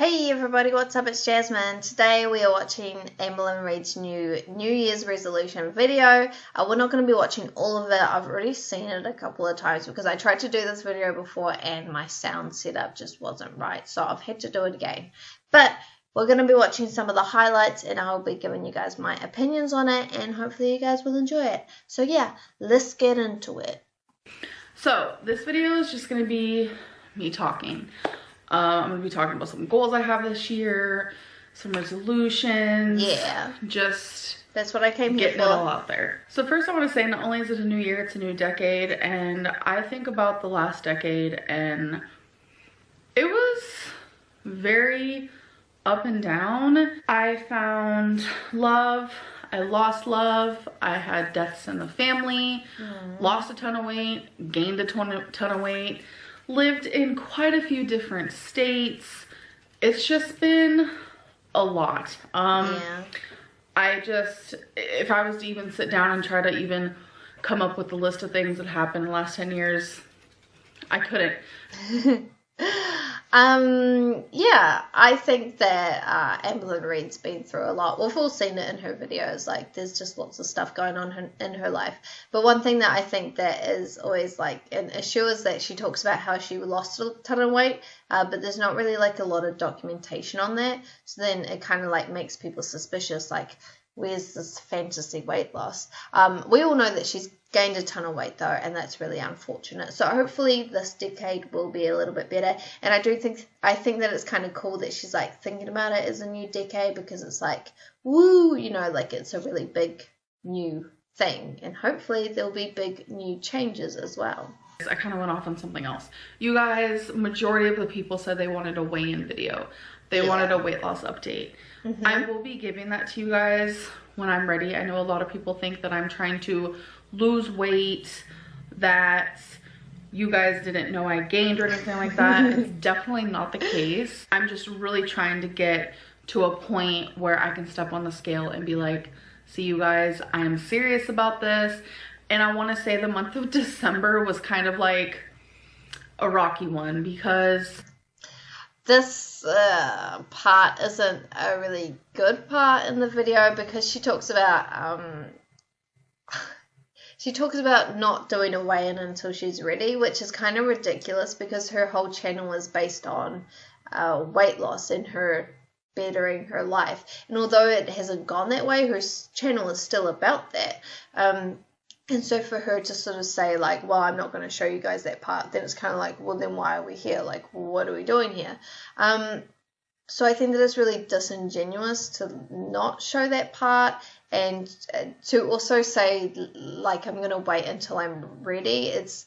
Hey everybody, what's up? It's Jasmine. Today we are watching Amberlynn Reid's new New Year's resolution video. We're not going to be watching all of it. I've already seen it a couple of times because I tried to do this video before and my sound setup just wasn't right, so I've had to do it again. But we're going to be watching some of the highlights and I'll be giving you guys my opinions on it and hopefully you guys will enjoy it. So yeah, let's get into it. So this video is just going to be me talking. I'm going to be talking about some goals I have this year, some resolutions. Yeah. Just that's what I came here for. Getting it all out there. So first I want to say, not only is it a new year, it's a new decade. And I think about the last decade and it was very up and down. I found love. I lost love. I had deaths in the family. Lost a ton of weight. Gained a ton of weight. Lived in quite a few different states. It's just been a lot. Yeah. If I was to even sit down and try to even come up with a list of things that happened in the last 10 years, I couldn't. Yeah, I think that Amberlynn Reid's been through a lot. We've all seen it in her videos, like there's just lots of stuff going on in her life. But one thing that I think that is always like an issue is that she talks about how she lost a ton of weight, but there's not really like a lot of documentation on that. So then it kind of like makes people suspicious, like where's this fantasy weight loss? We all know that she's gained a ton of weight though, and that's really unfortunate. So hopefully this decade will be a little bit better. And I think that it's kind of cool that she's like thinking about it as a new decade, because it's like, woo, you know, like it's a really big new thing, and hopefully there'll be big new changes as well. I kind of went off on something else. You guys, majority of the people said they wanted a weigh-in video. They wanted a weight loss update. I will be giving that to you guys when I'm ready. I know a lot of people think that I'm trying to lose weight, that you guys didn't know I gained or anything like that. It's definitely not the case. I'm just really trying to get to a point where I can step on the scale and be like, see you guys, I am serious about this. And I want to say the month of December was kind of like a rocky one, because this part isn't a really good part in the video, because she talks about not doing a weigh-in until she's ready, which is kind of ridiculous because her whole channel is based on weight loss and her bettering her life. And although it hasn't gone that way, her channel is still about that. And so for her to sort of say like, well, I'm not going to show you guys that part, then it's kind of like, well, then why are we here? Like, what are we doing here? So I think that it's really disingenuous to not show that part, and to also say like, I'm going to wait until I'm ready. It's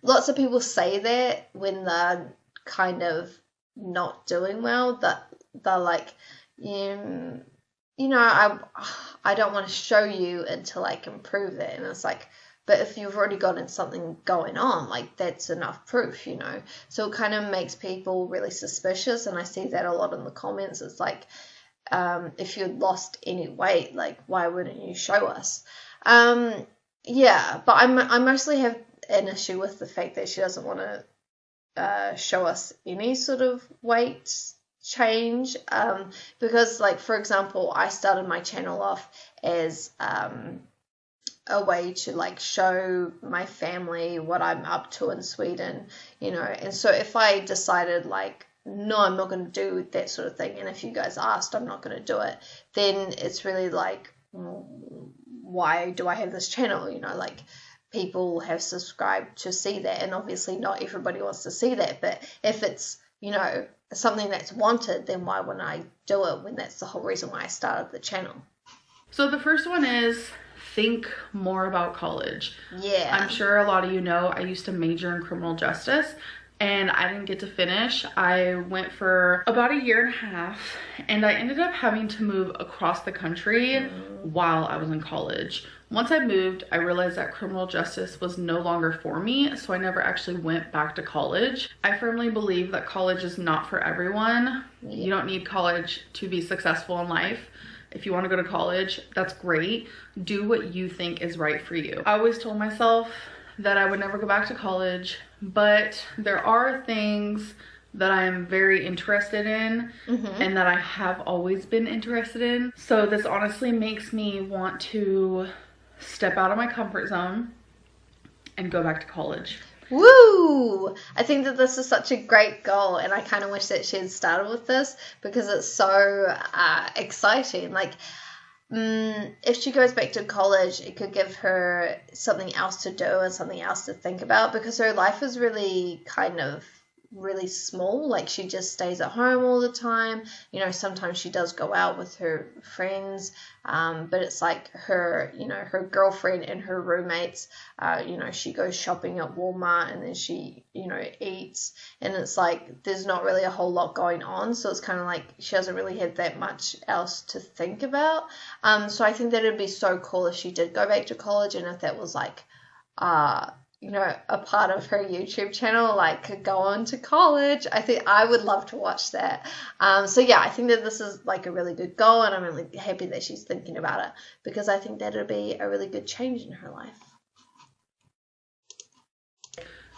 lots of people say that when they're kind of not doing well, that they're like, you know, I don't want to show you until I can prove it. And it's like, but if you've already got something going on, like that's enough proof, you know. So it kind of makes people really suspicious, and I see that a lot in the comments. It's like, if you lost any weight, like why wouldn't you show us? Yeah, but I mostly have an issue with the fact that she doesn't want to show us any sort of weight change, because like, for example, I started my channel off as a way to like show my family what I'm up to in Sweden, you know. And so if I decided like, no, I'm not going to do that sort of thing, and if you guys asked, I'm not going to do it, then it's really like, why do I have this channel? You know, like people have subscribed to see that, and obviously not everybody wants to see that, but if it's, you know, something that's wanted, then why wouldn't I do it when that's the whole reason why I started the channel? So the first one is think more about college. Yeah. I'm sure a lot of you know I used to major in criminal justice and I didn't get to finish. I went for about a year and a half and I ended up having to move across the country while I was in college. Once I moved, I realized that criminal justice was no longer for me, so I never actually went back to college. I firmly believe that college is not for everyone. You don't need college to be successful in life. If you want to go to college, that's great. Do what you think is right for you. I always told myself that I would never go back to college, but there are things that I am very interested in and that I have always been interested in. So this honestly makes me want to step out of my comfort zone and go back to college. Woo! I think that this is such a great goal, and I kind of wish that she had started with this because it's so exciting. Like, if she goes back to college, it could give her something else to do and something else to think about, because her life is really kind of really small. Like, she just stays at home all the time. You know, sometimes she does go out with her friends, but it's like her, you know, her girlfriend and her roommates, you know, she goes shopping at Walmart and then she, you know, eats, and it's like there's not really a whole lot going on, so it's kind of like she doesn't really have that much else to think about. So I think that it'd be so cool if she did go back to college, and if that was like you know, a part of her YouTube channel, like go on to college. I think I would love to watch that. So yeah, I think that this is like a really good goal, and I'm really happy that she's thinking about it, because I think that it'll be a really good change in her life.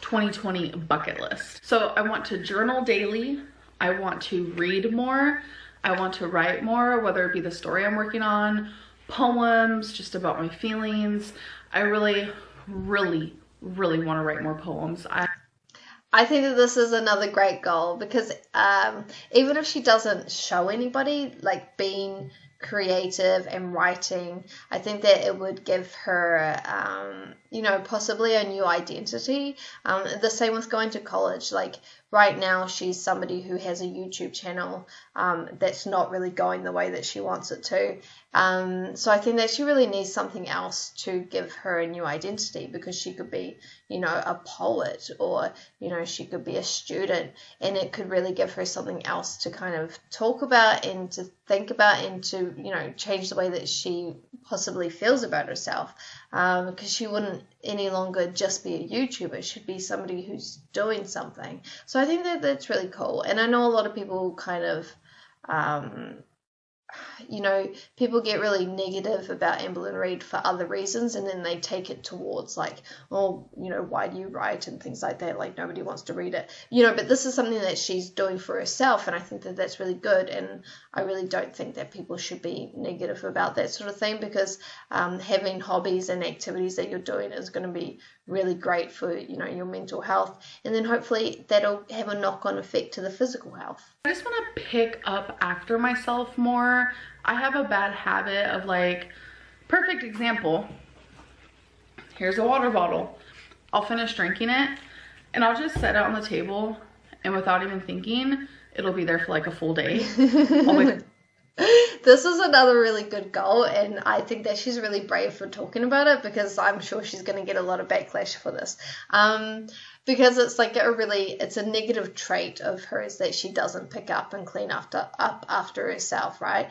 2020 bucket list. So I want to journal daily. I want to read more. I want to write more, whether it be the story I'm working on, poems, just about my feelings. I really want to write more poems. I think that this is another great goal, because even if she doesn't show anybody, like being creative and writing, I think that it would give her, you know, possibly a new identity. The same with going to college. Like right now, she's somebody who has a YouTube channel that's not really going the way that she wants it to. So I think that she really needs something else to give her a new identity, because she could be, you know, a poet, or, you know, she could be a student, and it could really give her something else to kind of talk about and to think about, and to, you know, change the way that she possibly feels about herself, because she wouldn't any longer just be a YouTuber. She'd be somebody who's doing something. So I think that that's really cool. And I know a lot of people kind of you know, people get really negative about Amberlynn Reid for other reasons, and then they take it towards like, oh, you know, why do you write and things like that, like nobody wants to read it, you know. But this is something that she's doing for herself, and I think that that's really good, and I really don't think that people should be negative about that sort of thing, because having hobbies and activities that you're doing is going to be really great for, you know, your mental health, and then hopefully that'll have a knock-on effect to the physical health. I just want to pick up after myself more. I have a bad habit of, like, perfect example, here's a water bottle. I'll finish drinking it and I'll just set it on the table, and without even thinking, it'll be there for like a full day. This is another really good goal, and I think that she's really brave for talking about it, because I'm sure she's going to get a lot of backlash for this. Because it's like it's a negative trait of hers that she doesn't pick up and clean up after herself, right?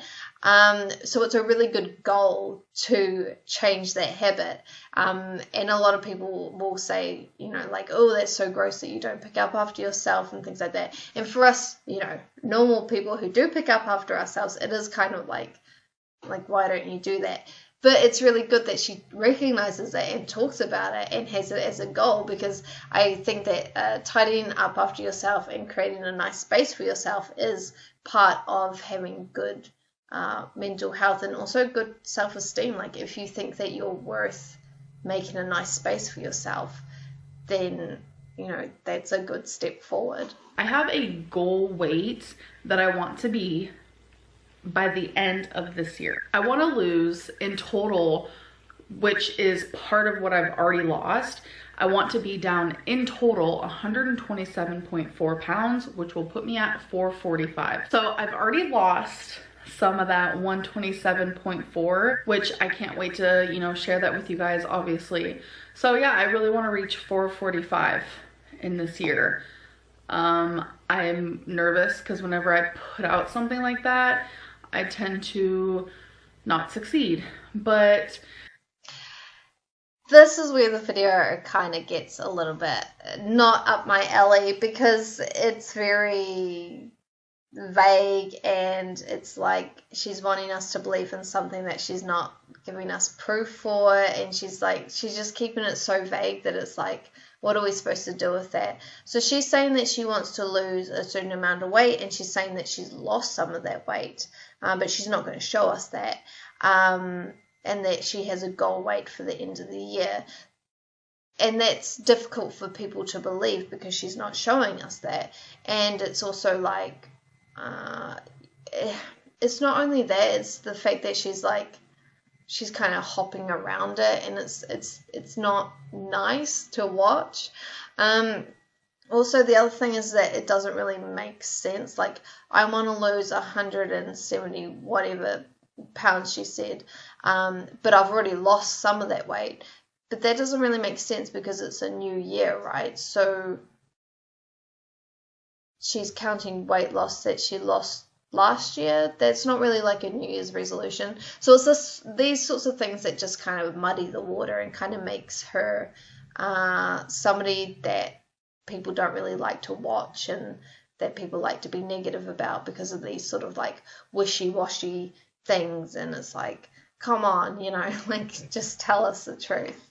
So it's a really good goal to change that habit. And a lot of people will say, you know, like, oh, that's so gross that you don't pick up after yourself and things like that. And for us, you know, normal people who do pick up after ourselves, it is kind of like, why don't you do that? But it's really good that she recognizes it and talks about it and has it as a goal, because I think that tidying up after yourself and creating a nice space for yourself is part of having good mental health, and also good self-esteem. Like, if you think that you're worth making a nice space for yourself, then, you know, that's a good step forward. I have a goal weight that I want to be by the end of this year. I want to lose in total, which is part of what I've already lost. I want to be down in total 127.4 pounds, which will put me at 445. So I've already lost some of that 127.4, which I can't wait to, you know, share that with you guys, obviously. So yeah, I really want to reach 445 in this year. I'm nervous because whenever I put out something like that, I tend to not succeed. But this is where the video kind of gets a little bit not up my alley, because it's very vague, and it's like she's wanting us to believe in something that she's not giving us proof for, and she's just keeping it so vague that it's like, What are we supposed to do with that? So she's saying that she wants to lose a certain amount of weight, and she's saying that she's lost some of that weight, but she's not going to show us that, and that she has a goal weight for the end of the year. And that's difficult for people to believe because she's not showing us that. And it's also like, it's not only that, it's the fact that she's kind of hopping around it, and it's not nice to watch. Also, the other thing is that it doesn't really make sense. Like, I want to lose 170 whatever pounds, she said, but I've already lost some of that weight. But that doesn't really make sense because it's a new year, right? So she's counting weight loss that she lost last year. That's not really like a New Year's resolution. So it's these sorts of things that just kind of muddy the water and kind of makes her somebody that people don't really like to watch and that people like to be negative about because of these sort of like wishy-washy things. And it's like, come on, like just tell us the truth.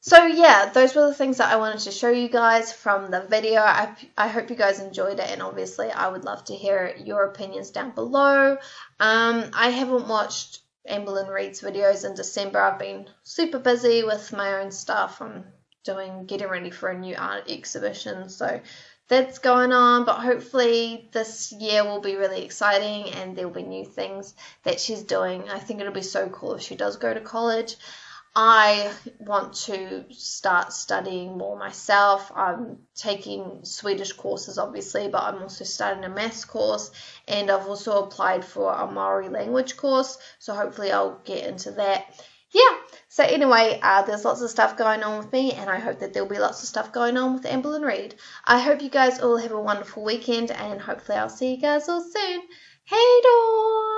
So yeah, those were the things that I wanted to show you guys from the video. I hope you guys enjoyed it, and obviously I would love to hear your opinions down below. I haven't watched Amberlynn Reid's videos in December. I've been super busy with my own stuff. I'm getting ready for a new art exhibition, so that's going on, but hopefully this year will be really exciting and there'll be new things that she's doing. I think it'll be so cool if she does go to college. I want to start studying more myself. I'm taking Swedish courses, obviously, but I'm also starting a maths course, and I've also applied for a Maori language course, so hopefully I'll get into that. Yeah, so anyway, there's lots of stuff going on with me, and I hope that there'll be lots of stuff going on with Amberlynn Reid. I hope you guys all have a wonderful weekend, and hopefully I'll see you guys all soon. Hey, door!